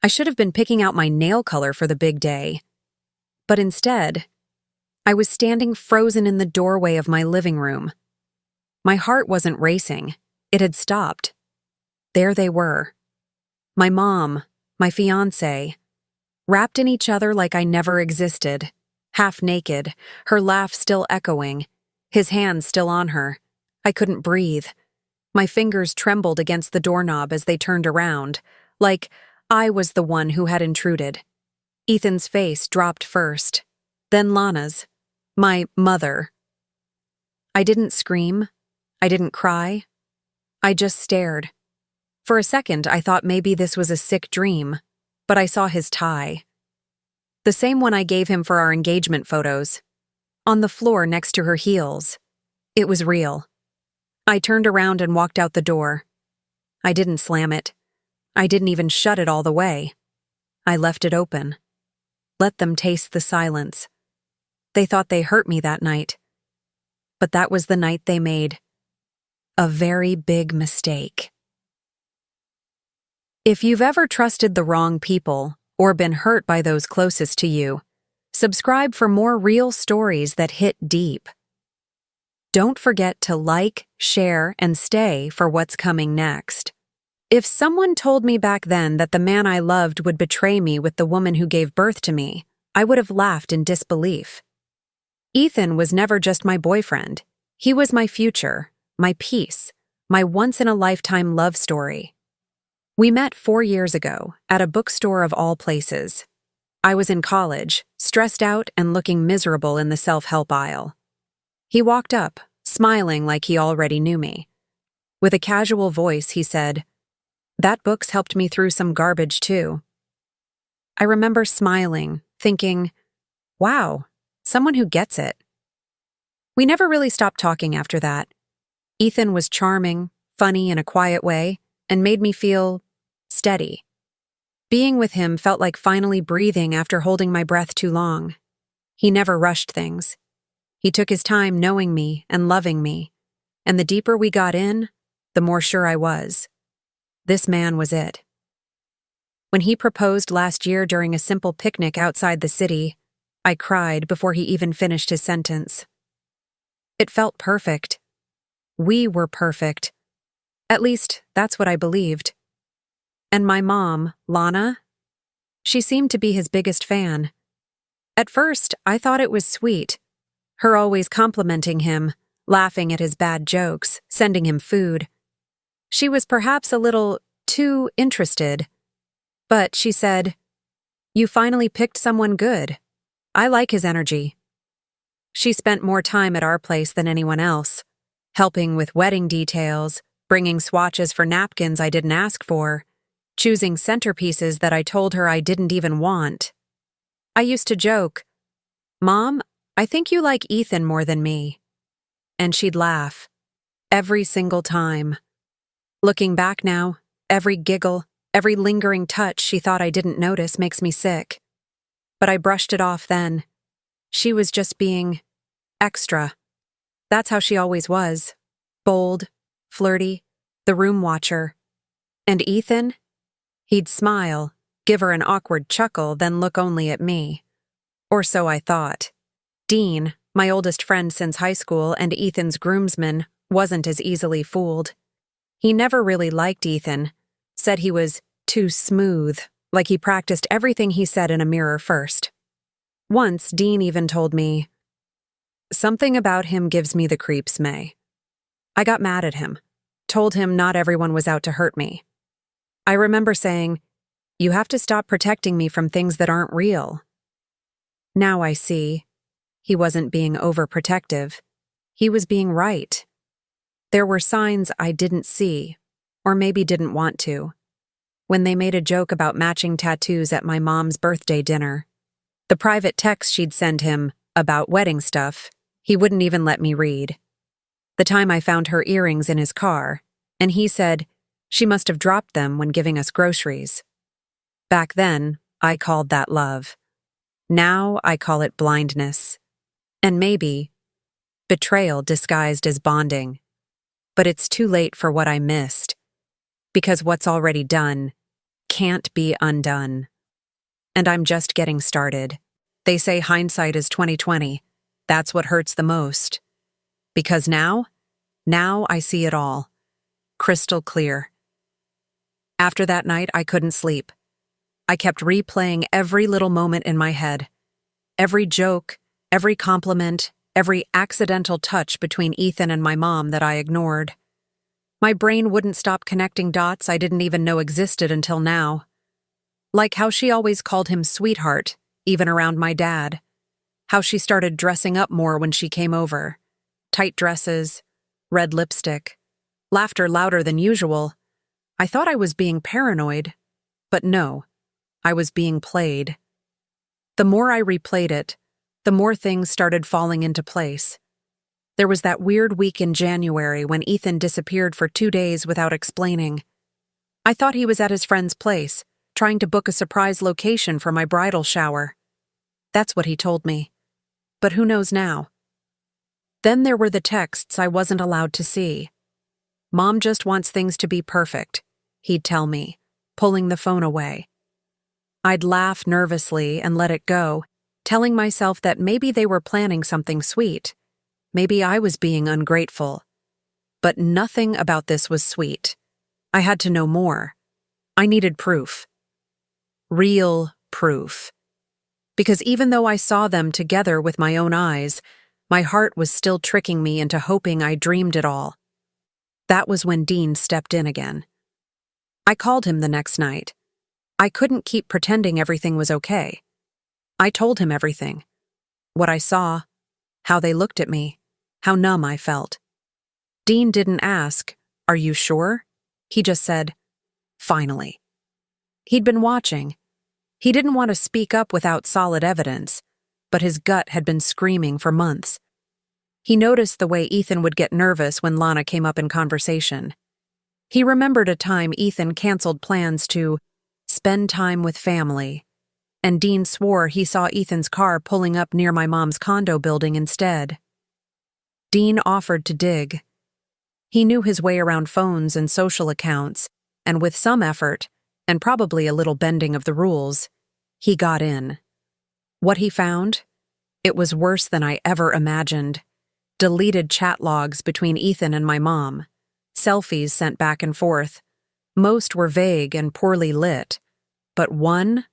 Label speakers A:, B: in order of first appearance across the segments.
A: I should have been picking out my nail color for the big day. But instead, I was standing frozen in the doorway of my living room. My heart wasn't racing. It had stopped. There they were. My mom, my fiancé, wrapped in each other like I never existed, half naked, her laugh still echoing, his hands still on her. I couldn't breathe. My fingers trembled against the doorknob as they turned around, like I was the one who had intruded. Ethan's face dropped first, then Lana's, my mother. I didn't scream. I didn't cry. I just stared. For a second, I thought maybe this was a sick dream, but I saw his tie. The same one I gave him for our engagement photos. On the floor next to her heels. It was real. I turned around and walked out the door. I didn't slam it. I didn't even shut it all the way. I left it open. Let them taste the silence. They thought they hurt me that night. But that was the night they made a very big mistake. If you've ever trusted the wrong people or been hurt by those closest to you, subscribe for more real stories that hit deep. Don't forget to like, share, and stay for what's coming next. If someone told me back then that the man I loved would betray me with the woman who gave birth to me, I would have laughed in disbelief. Ethan was never just my boyfriend. He was my future, my peace, my once-in-a-lifetime love story. We met 4 years ago at a bookstore of all places. I was in college, stressed out and looking miserable in the self-help aisle. He walked up, smiling like he already knew me. With a casual voice, he said, "That book's helped me through some garbage too." I remember smiling, thinking, wow, someone who gets it. We never really stopped talking after that. Ethan was charming, funny in a quiet way, and made me feel steady. Being with him felt like finally breathing after holding my breath too long. He never rushed things. He took his time knowing me and loving me, and the deeper we got in, the more sure I was. This man was it. When he proposed last year during a simple picnic outside the city, I cried before he even finished his sentence. It felt perfect. We were perfect. At least, that's what I believed. And my mom, Lana, she seemed to be his biggest fan. At first, I thought it was sweet. Her always complimenting him, laughing at his bad jokes, sending him food. She was perhaps a little too interested. But she said, "You finally picked someone good. I like his energy." She spent more time at our place than anyone else, helping with wedding details, bringing swatches for napkins I didn't ask for, choosing centerpieces that I told her I didn't even want. I used to joke, "Mom, I think you like Ethan more than me." And she'd laugh. Every single time. Looking back now, every giggle, every lingering touch she thought I didn't notice makes me sick. But I brushed it off then. She was just being extra. That's how she always was. Bold, flirty, the room watcher. And Ethan? He'd smile, give her an awkward chuckle, then look only at me. Or so I thought. Dean, my oldest friend since high school and Ethan's groomsman, wasn't as easily fooled. He never really liked Ethan, said he was too smooth, like he practiced everything he said in a mirror first. Once, Dean even told me, "Something about him gives me the creeps, May." I got mad at him, told him not everyone was out to hurt me. I remember saying, "You have to stop protecting me from things that aren't real." Now I see. He wasn't being overprotective. He was being right. There were signs I didn't see, or maybe didn't want to. When they made a joke about matching tattoos at my mom's birthday dinner, the private text she'd send him about wedding stuff, he wouldn't even let me read. The time I found her earrings in his car, and he said she must have dropped them when giving us groceries. Back then, I called that love. Now I call it blindness. And maybe betrayal disguised as bonding. But it's too late for what I missed, because what's already done can't be undone. And I'm just getting started. They say hindsight is 20/20. That's what hurts the most. Because now I see it all. Crystal clear. After that night, I couldn't sleep. I kept replaying every little moment in my head. Every joke, every compliment, every accidental touch between Ethan and my mom that I ignored. My brain wouldn't stop connecting dots I didn't even know existed until now. Like how she always called him sweetheart, even around my dad. How she started dressing up more when she came over. Tight dresses, red lipstick, laughter louder than usual. I thought I was being paranoid, but no, I was being played. The more I replayed it, the more things started falling into place. There was that weird week in January when Ethan disappeared for 2 days without explaining. I thought he was at his friend's place, trying to book a surprise location for my bridal shower. That's what he told me. But who knows now? Then there were the texts I wasn't allowed to see. Mom just wants things to be perfect, he'd tell me, pulling the phone away. I'd laugh nervously and let it go, telling myself that maybe they were planning something sweet. Maybe I was being ungrateful. But nothing about this was sweet. I had to know more. I needed proof. Real proof. Because even though I saw them together with my own eyes, my heart was still tricking me into hoping I dreamed it all. That was when Dean stepped in again. I called him the next night. I couldn't keep pretending everything was okay. I told him everything. What I saw, how they looked at me, how numb I felt. Dean didn't ask, "Are you sure?" He just said, "Finally." He'd been watching. He didn't want to speak up without solid evidence, but his gut had been screaming for months. He noticed the way Ethan would get nervous when Lana came up in conversation. He remembered a time Ethan canceled plans to spend time with family, and Dean swore he saw Ethan's car pulling up near my mom's condo building instead. Dean offered to dig. He knew his way around phones and social accounts, and with some effort, and probably a little bending of the rules, he got in. What he found? It was worse than I ever imagined. Deleted chat logs between Ethan and my mom. Selfies sent back and forth. Most were vague and poorly lit. But one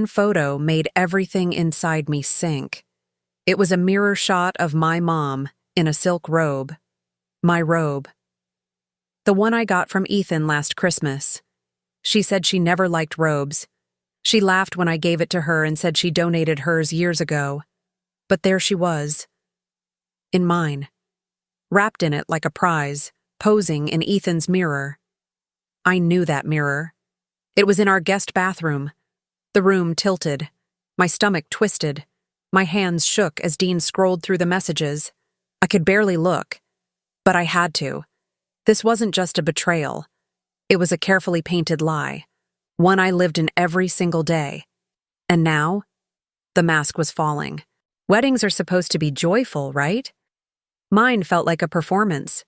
A: photo made everything inside me sink. It was a mirror shot of my mom in a silk robe. My robe. The one I got from Ethan last Christmas. She said she never liked robes. She laughed when I gave it to her and said she donated hers years ago. But there she was. In mine. Wrapped in it like a prize, posing in Ethan's mirror. I knew that mirror. It was in our guest bathroom. The room tilted. My stomach twisted. My hands shook as Dean scrolled through the messages. I could barely look. But I had to. This wasn't just a betrayal. It was a carefully painted lie. One I lived in every single day. And now, the mask was falling. Weddings are supposed to be joyful, right? Mine felt like a performance.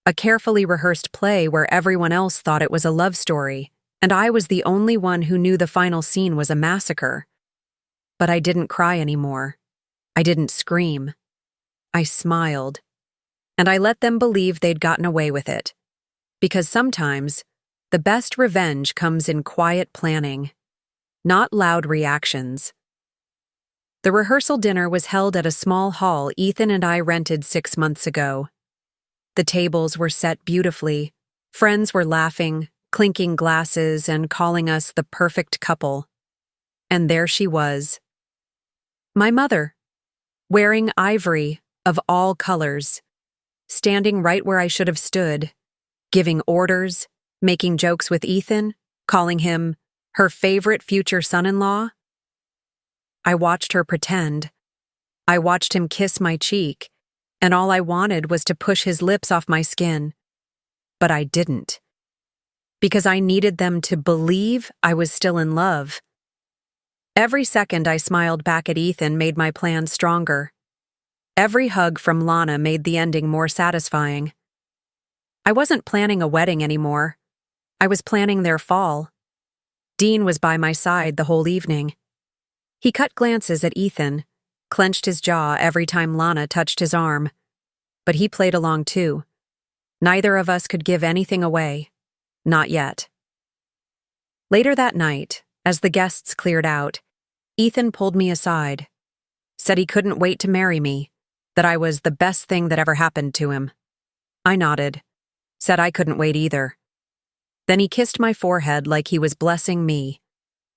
A: A carefully rehearsed play where everyone else thought it was a love story, and I was the only one who knew the final scene was a massacre. But I didn't cry anymore. I didn't scream. I smiled. And I let them believe they'd gotten away with it. Because sometimes, the best revenge comes in quiet planning, not loud reactions. The rehearsal dinner was held at a small hall Ethan and I rented 6 months ago. The tables were set beautifully. Friends were laughing, clinking glasses, and calling us the perfect couple. And there she was. My mother, wearing ivory of all colors, standing right where I should have stood, giving orders, making jokes with Ethan, calling him her favorite future son-in-law. I watched her pretend. I watched him kiss my cheek, and all I wanted was to push his lips off my skin. But I didn't. Because I needed them to believe I was still in love. Every second I smiled back at Ethan made my plan stronger. Every hug from Lana made the ending more satisfying. I wasn't planning a wedding anymore. I was planning their fall. Dean was by my side the whole evening. He cut glances at Ethan, clenched his jaw every time Lana touched his arm. But he played along too. Neither of us could give anything away. Not yet. Later that night, as the guests cleared out, Ethan pulled me aside, said he couldn't wait to marry me, that I was the best thing that ever happened to him. I nodded, said I couldn't wait either. Then he kissed my forehead like he was blessing me,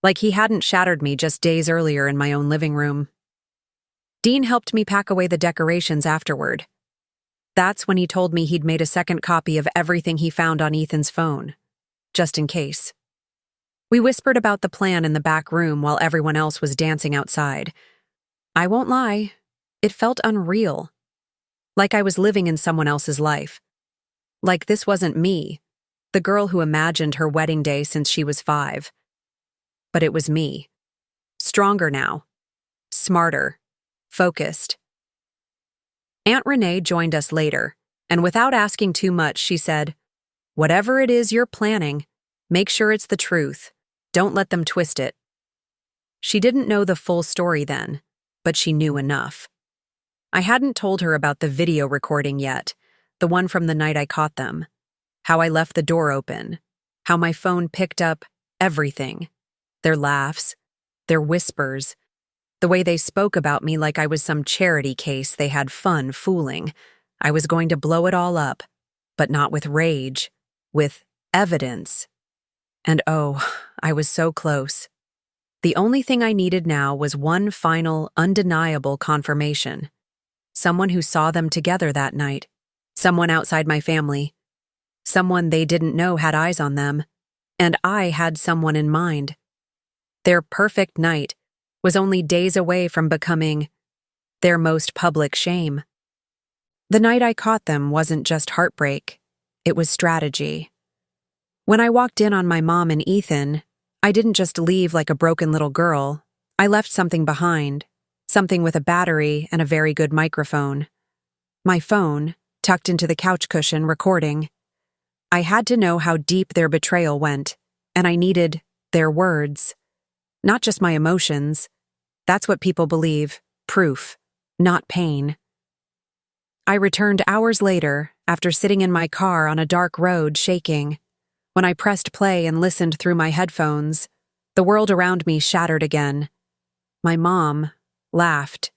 A: like he hadn't shattered me just days earlier in my own living room. Dean helped me pack away the decorations afterward. That's when he told me he'd made a second copy of everything he found on Ethan's phone, just in case. We whispered about the plan in the back room while everyone else was dancing outside. I won't lie, it felt unreal. Like I was living in someone else's life. Like this wasn't me, the girl who imagined her wedding day since she was 5. But it was me. Stronger now. Smarter. Focused. Aunt Renee joined us later, and without asking too much, she said, "Whatever it is you're planning, make sure it's the truth. Don't let them twist it." She didn't know the full story then, but she knew enough. I hadn't told her about the video recording yet, the one from the night I caught them. How I left the door open. How my phone picked up everything. Their laughs. Their whispers. The way they spoke about me like I was some charity case they had fun fooling. I was going to blow it all up, but not with rage. With evidence. And oh, I was so close. The only thing I needed now was one final, undeniable confirmation. Someone who saw them together that night. Someone outside my family. Someone they didn't know had eyes on them. And I had someone in mind. Their perfect night was only days away from becoming their most public shame. The night I caught them wasn't just heartbreak. It was strategy. When I walked in on my mom and Ethan, I didn't just leave like a broken little girl. I left something behind, something with a battery and a very good microphone. My phone, tucked into the couch cushion, recording. I had to know how deep their betrayal went, and I needed their words. Not just my emotions. That's what people believe, proof, not pain. I returned hours later, after sitting in my car on a dark road shaking. When I pressed play and listened through my headphones, the world around me shattered again. My mom laughed.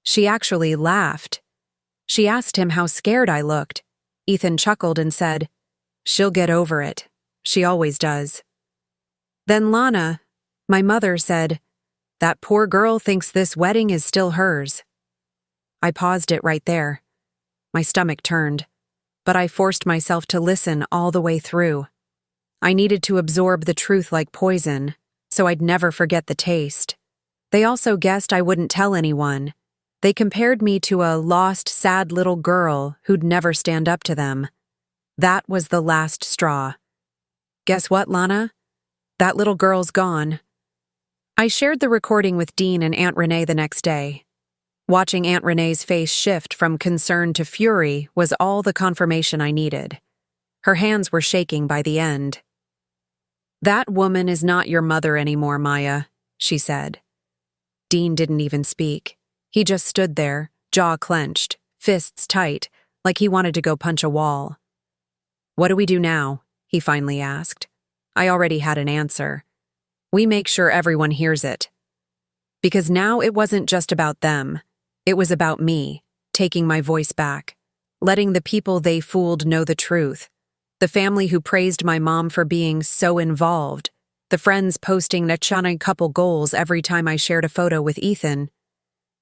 A: She actually laughed. She asked him how scared I looked. Ethan chuckled and said, "She'll get over it. She always does." Then Lana, my mother, said, "That poor girl thinks this wedding is still hers." I paused it right there. My stomach turned, but I forced myself to listen all the way through. I needed to absorb the truth like poison, so I'd never forget the taste. They also guessed I wouldn't tell anyone. They compared me to a lost, sad little girl who'd never stand up to them. That was the last straw. Guess what, Lana? That little girl's gone. I shared the recording with Dean and Aunt Renee the next day. Watching Aunt Renee's face shift from concern to fury was all the confirmation I needed. Her hands were shaking by the end. "That woman is not your mother anymore, Maya," she said. Dean didn't even speak. He just stood there, jaw clenched, fists tight, like he wanted to go punch a wall. "What do we do now?" he finally asked. I already had an answer. "We make sure everyone hears it." Because now it wasn't just about them. It was about me, taking my voice back, letting the people they fooled know the truth. The family who praised my mom for being so involved. The friends posting Nachana couple goals every time I shared a photo with Ethan.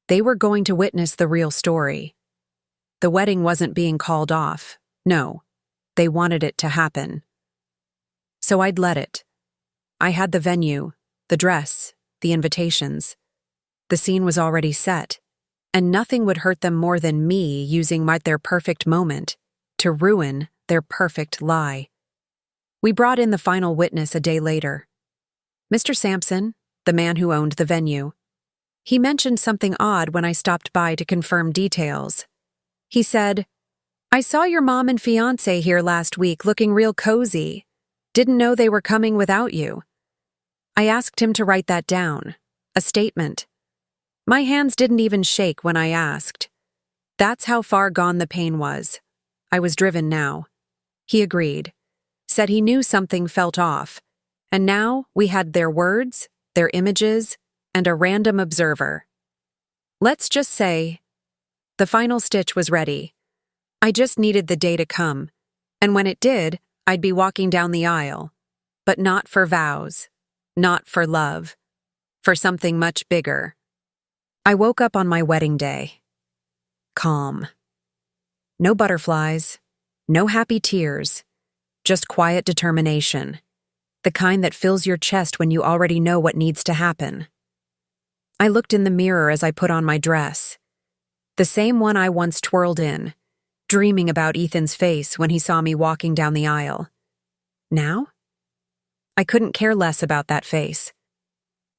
A: They were going to witness the real story. The wedding wasn't being called off. No, they wanted it to happen. So I'd let it. I had the venue, the dress, the invitations. The scene was already set, and nothing would hurt them more than me using their perfect moment to ruin their perfect lie. We brought in the final witness a day later. Mr. Sampson, the man who owned the venue. He mentioned something odd when I stopped by to confirm details. He said, "I saw your mom and fiancé here last week looking real cozy. Didn't know they were coming without you." I asked him to write that down. A statement. My hands didn't even shake when I asked. That's how far gone the pain was. I was driven now. He agreed. Said he knew something felt off. And now we had their words, their images, and a random observer. Let's just say, the final stitch was ready. I just needed the day to come. And when it did, I'd be walking down the aisle. But not for vows. Not for love. For something much bigger. I woke up on my wedding day. Calm. No butterflies. No happy tears. Just quiet determination. The kind that fills your chest when you already know what needs to happen. I looked in the mirror as I put on my dress. The same one I once twirled in, dreaming about Ethan's face when he saw me walking down the aisle. Now? I couldn't care less about that face.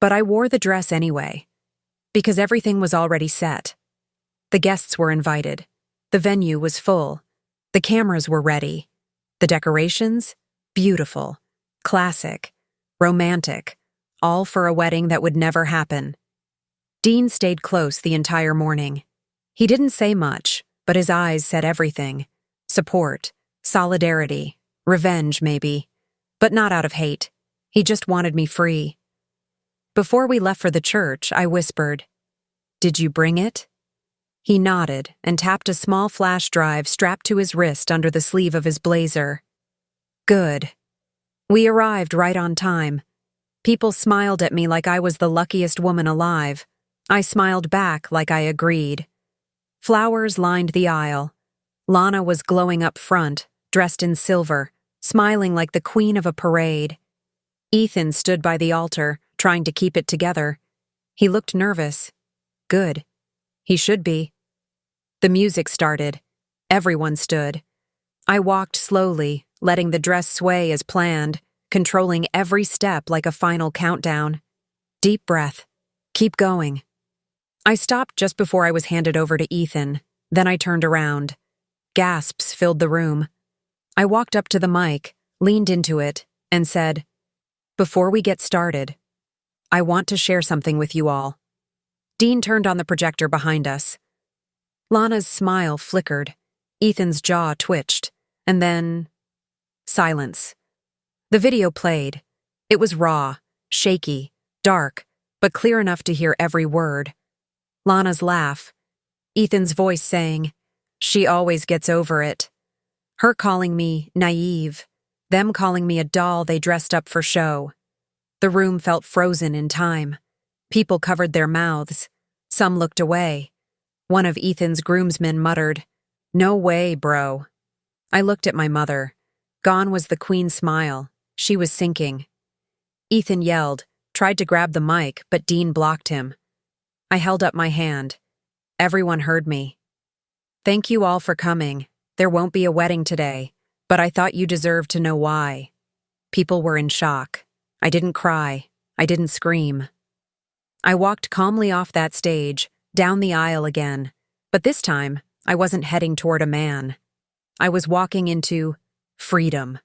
A: But I wore the dress anyway, because everything was already set. The guests were invited. The venue was full. The cameras were ready. The decorations? Beautiful. Classic. Romantic. All for a wedding that would never happen. Dean stayed close the entire morning. He didn't say much, but his eyes said everything. Support, solidarity, revenge maybe, but not out of hate. He just wanted me free. Before we left for the church, I whispered, "Did you bring it?" He nodded and tapped a small flash drive strapped to his wrist under the sleeve of his blazer. Good. We arrived right on time. People smiled at me like I was the luckiest woman alive. I smiled back like I agreed. Flowers lined the aisle. Lana was glowing up front, dressed in silver, smiling like the queen of a parade. Ethan stood by the altar, trying to keep it together. He looked nervous. Good. He should be. The music started. Everyone stood. I walked slowly, letting the dress sway as planned, controlling every step like a final countdown. Deep breath. Keep going. I stopped just before I was handed over to Ethan. Then I turned around. Gasps filled the room. I walked up to the mic, leaned into it, and said, "Before we get started, I want to share something with you all." Dean turned on the projector behind us. Lana's smile flickered. Ethan's jaw twitched. And then... silence. The video played. It was raw, shaky, dark, but clear enough to hear every word. Lana's laugh. Ethan's voice saying, "She always gets over it." Her calling me naive. Them calling me a doll they dressed up for show. The room felt frozen in time. People covered their mouths. Some looked away. One of Ethan's groomsmen muttered, "No way, bro." I looked at my mother. Gone was the queen's smile. She was sinking. Ethan yelled, tried to grab the mic, but Dean blocked him. I held up my hand. Everyone heard me. "Thank you all for coming. There won't be a wedding today, but I thought you deserved to know why." People were in shock. I didn't cry. I didn't scream. I walked calmly off that stage, down the aisle again, but this time I wasn't heading toward a man. I was walking into freedom.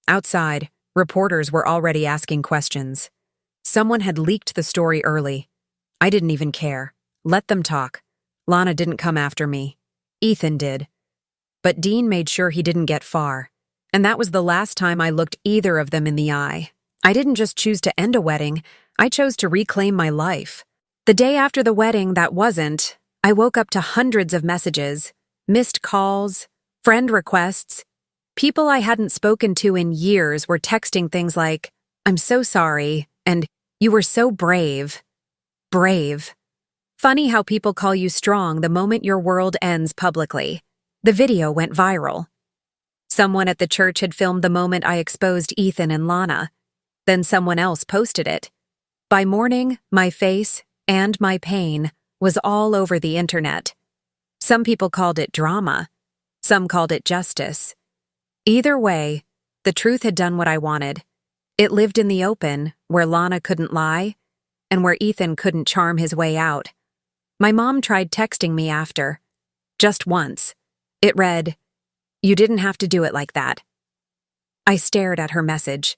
A: Outside, reporters were already asking questions. Someone had leaked the story early. I didn't even care. Let them talk. Lana didn't come after me. Ethan did. But Dean made sure he didn't get far. And that was the last time I looked either of them in the eye. I didn't just choose to end a wedding, I chose to reclaim my life. The day after the wedding that wasn't, I woke up to hundreds of messages, missed calls, friend requests. People I hadn't spoken to in years were texting things like, "I'm so sorry," and "You were so brave." Brave. Funny how people call you strong the moment your world ends publicly. The video went viral. Someone at the church had filmed the moment I exposed Ethan and Lana. Then someone else posted it. By morning, my face and my pain was all over the internet. Some people called it drama. Some called it justice. Either way, the truth had done what I wanted. It lived in the open, where Lana couldn't lie, and where Ethan couldn't charm his way out. My mom tried texting me after. Just once. It read, "You didn't have to do it like that." I stared at her message.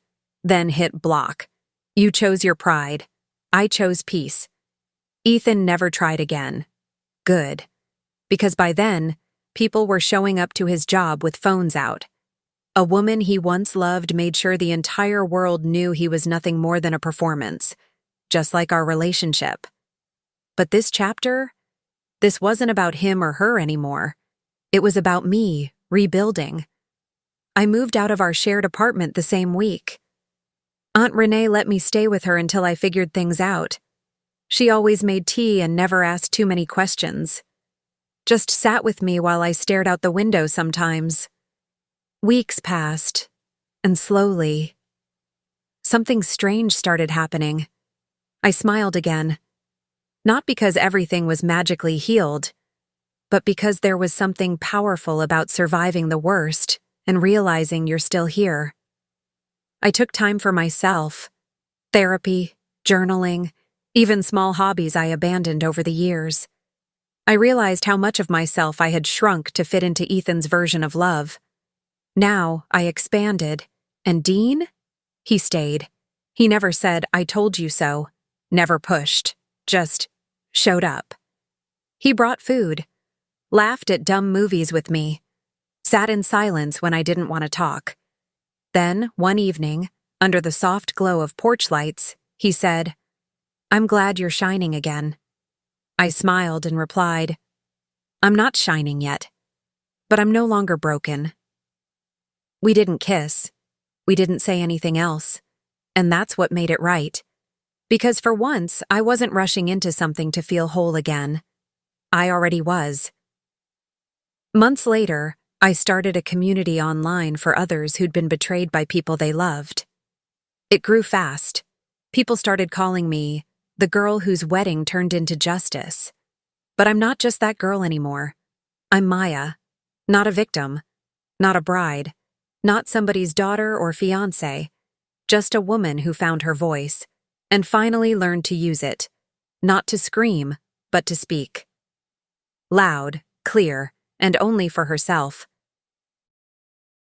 A: then hit block. You chose your pride. I chose peace. Ethan never tried again. Good. Because by then, people were showing up to his job with phones out. A woman he once loved made sure the entire world knew he was nothing more than a performance, just like our relationship. But this chapter, this wasn't about him or her anymore. It was about me, rebuilding. I moved out of our shared apartment the same week. Aunt Renee let me stay with her until I figured things out. She always made tea and never asked too many questions. Just sat with me while I stared out the window sometimes. Weeks passed, and slowly, something strange started happening. I smiled again. Not because everything was magically healed, but because there was something powerful about surviving the worst and realizing you're still here. I took time for myself, therapy, journaling, even small hobbies I abandoned over the years. I realized how much of myself I had shrunk to fit into Ethan's version of love. Now I expanded, and Dean? He stayed. He never said, "I told you so," never pushed, just showed up. He brought food, laughed at dumb movies with me, sat in silence when I didn't want to talk. Then, one evening, under the soft glow of porch lights, he said, "I'm glad you're shining again." I smiled and replied, "I'm not shining yet, but I'm no longer broken." We didn't kiss. We didn't say anything else. And that's what made it right. Because for once, I wasn't rushing into something to feel whole again. I already was. Months later, I started a community online for others who'd been betrayed by people they loved. It grew fast. People started calling me the girl whose wedding turned into justice. But I'm not just that girl anymore. I'm Maya, not a victim, not a bride, not somebody's daughter or fiancé, just a woman who found her voice and finally learned to use it, not to scream, but to speak. Loud, clear, and only for herself.